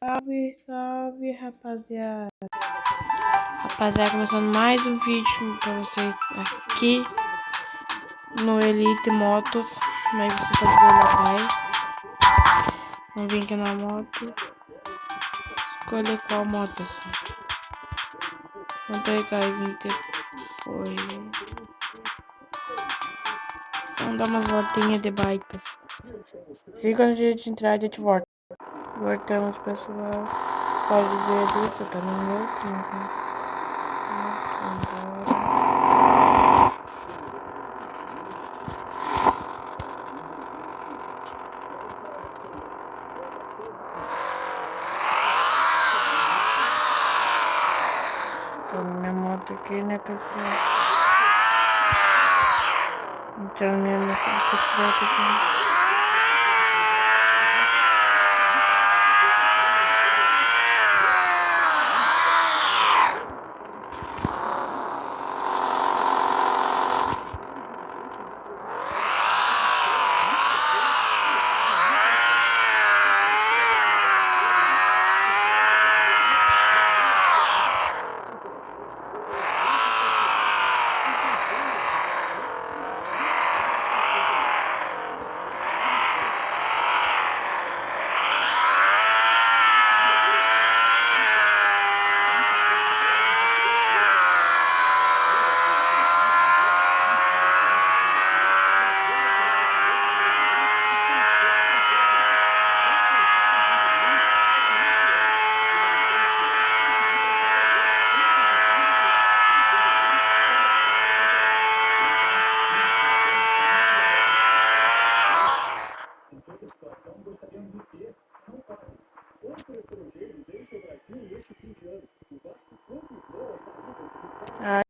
Salve, salve, rapaziada. Rapaziada, começando mais um vídeo pra vocês aqui no Elite Motos. Como é que você pode ver ali atrás. Vamos vir aqui na moto. Escolher qual moto assim. Vamos pegar e vir depois. Vamos dar umas voltinhas de bike, pessoal. Se quando a gente entrar, a gente volta. Voltamos, pessoal. Você pode ver ali, você tá no meu. Tô na minha moto aqui, né, pessoal? Então, minha motocicleta aqui.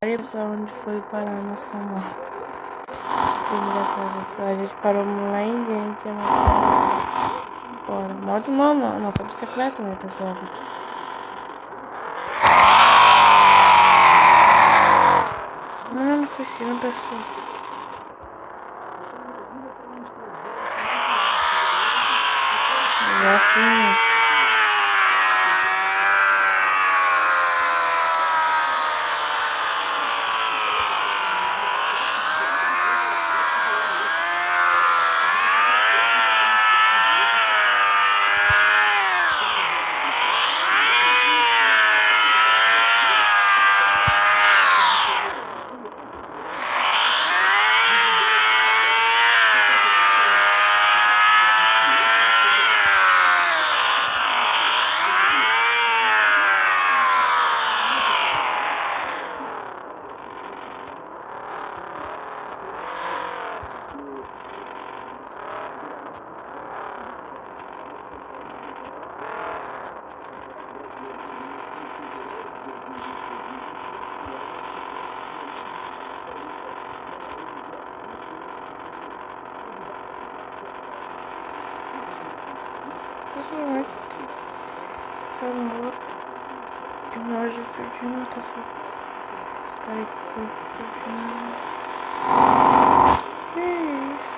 Aí, pessoal, onde foi parar nossa moto? Que engraçado só. A gente parou lá em diante. Bora. Moto não, nossa bicicleta, né, pessoal? Não, foi sim, pessoal. Já assim, pessoal, essa moto. Nós estudando, tá só. Peraí, que eu tô estudando. Que isso?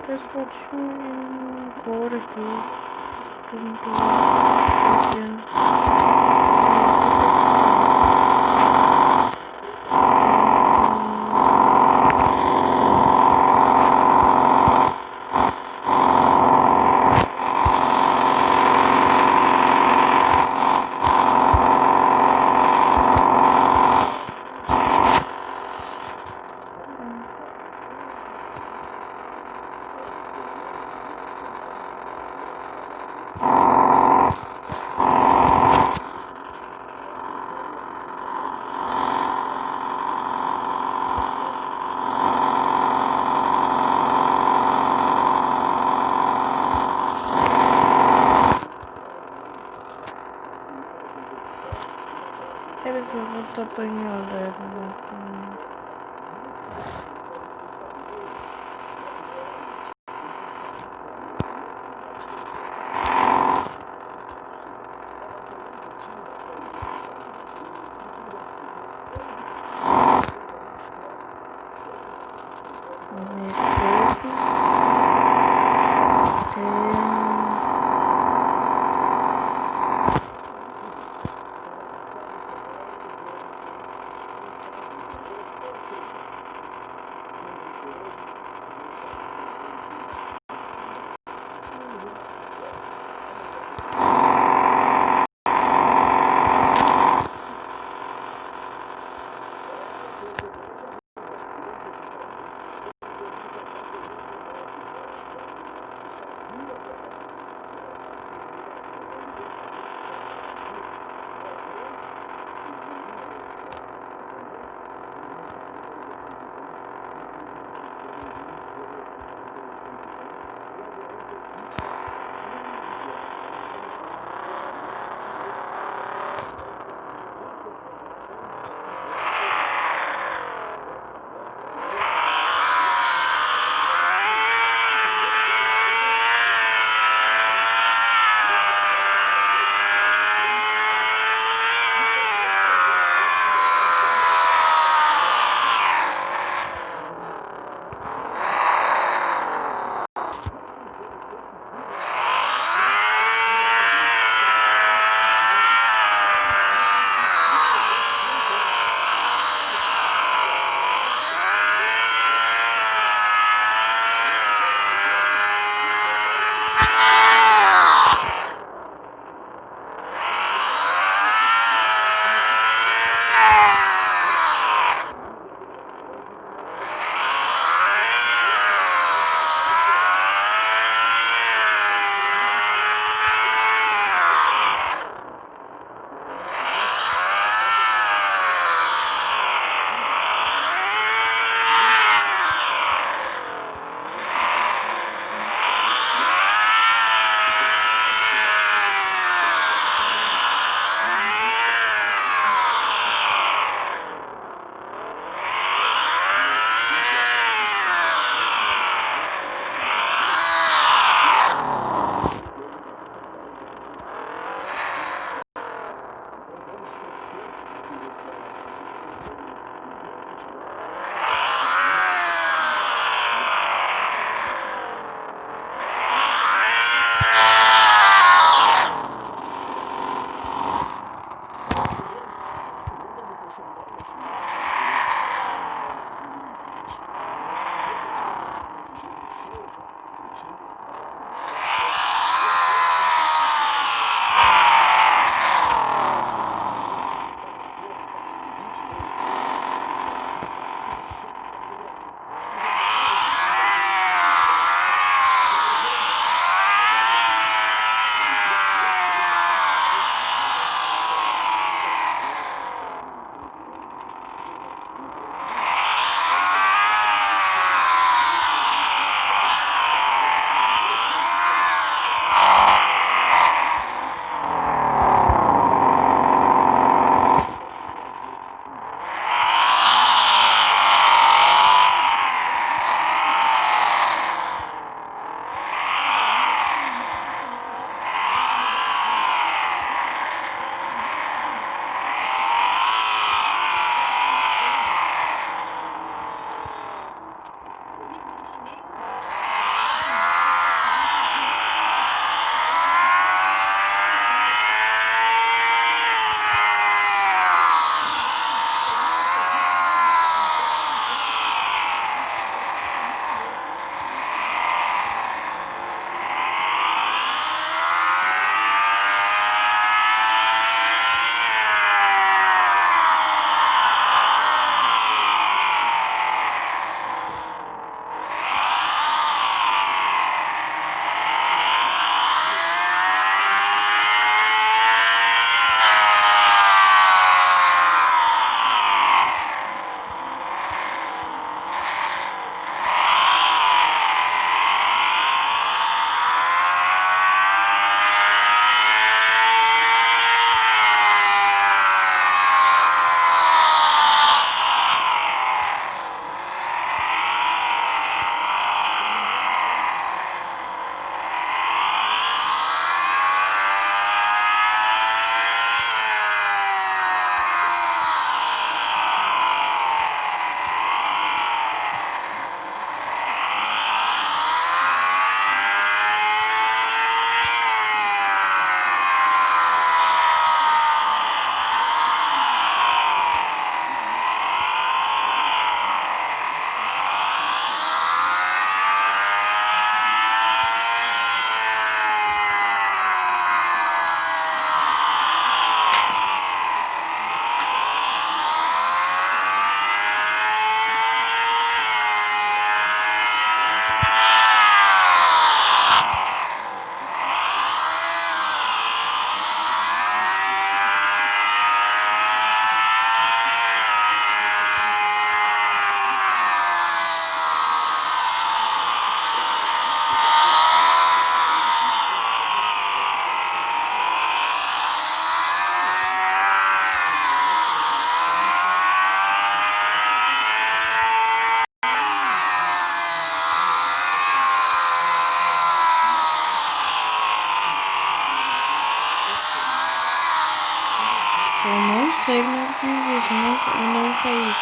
Pessoal, deixa eu ver agora aqui. Que eu não tô vendo. Eles vão estar apanhando. Eu não sei como eu fiz isso, eu não caí.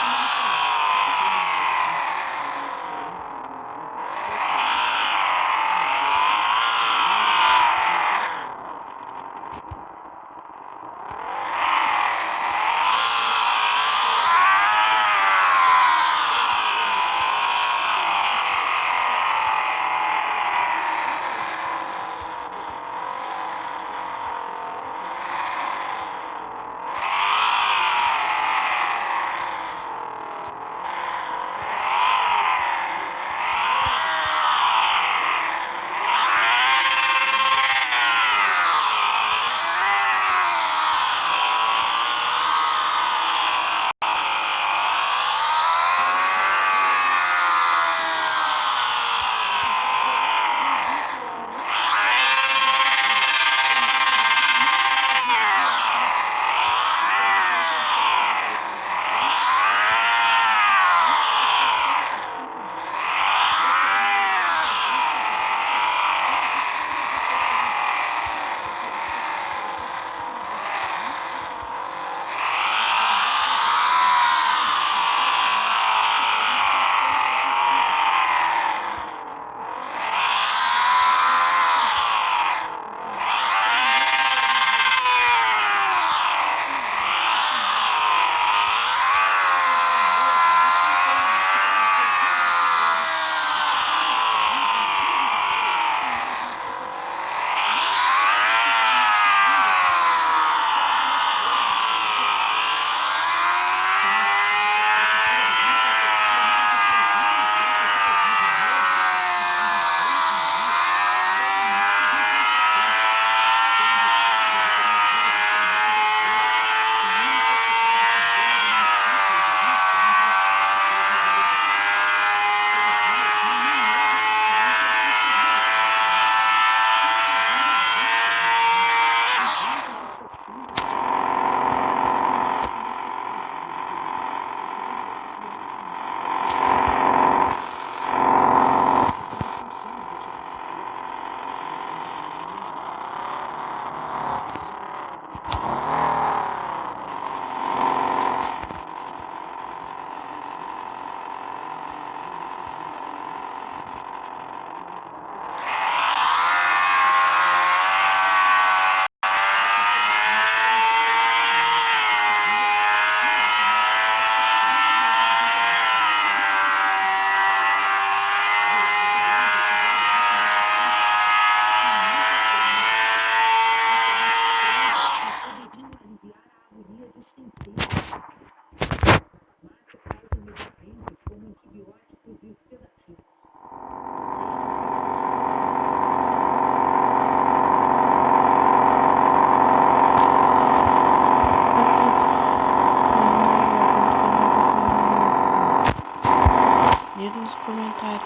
Diga nos comentários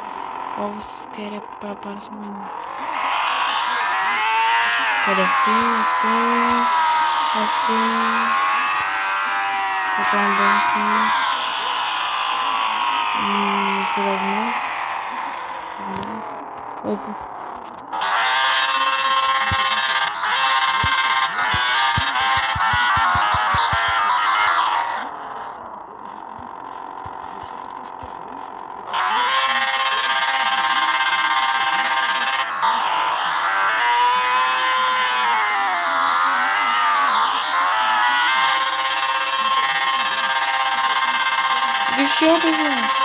qual vocês querem para a próxima. Quer assim, também por exemplo, deixa eu ver.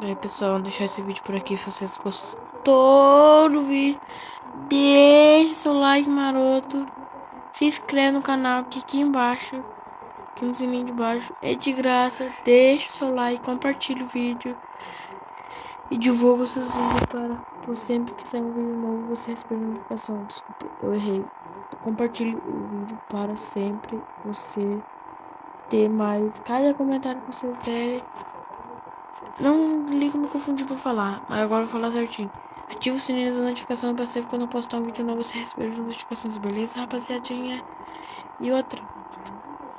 E aí, pessoal, vou deixar esse vídeo por aqui. Se vocês gostou do vídeo, deixe seu like maroto. Se inscreve no canal aqui embaixo. Aqui no sininho de baixo. É de graça. Deixe seu like, compartilhe o vídeo. E divulga os seus vídeos por sempre que sair um vídeo novo, você receber notificação. Desculpa, eu errei. Compartilhe o vídeo para sempre você ter mais. Cada comentário que vocês derem. Não liga, me confundir pra falar. Mas agora eu vou falar certinho. Ativa o sininho das notificações pra sempre quando eu postar um vídeo novo, você receber as notificações, beleza, rapaziadinha? E outra.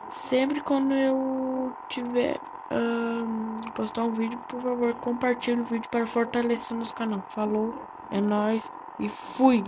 Sempre quando eu tiver postar um vídeo, por favor, compartilhe o vídeo para fortalecer nosso canal. Falou, é nóis e fui!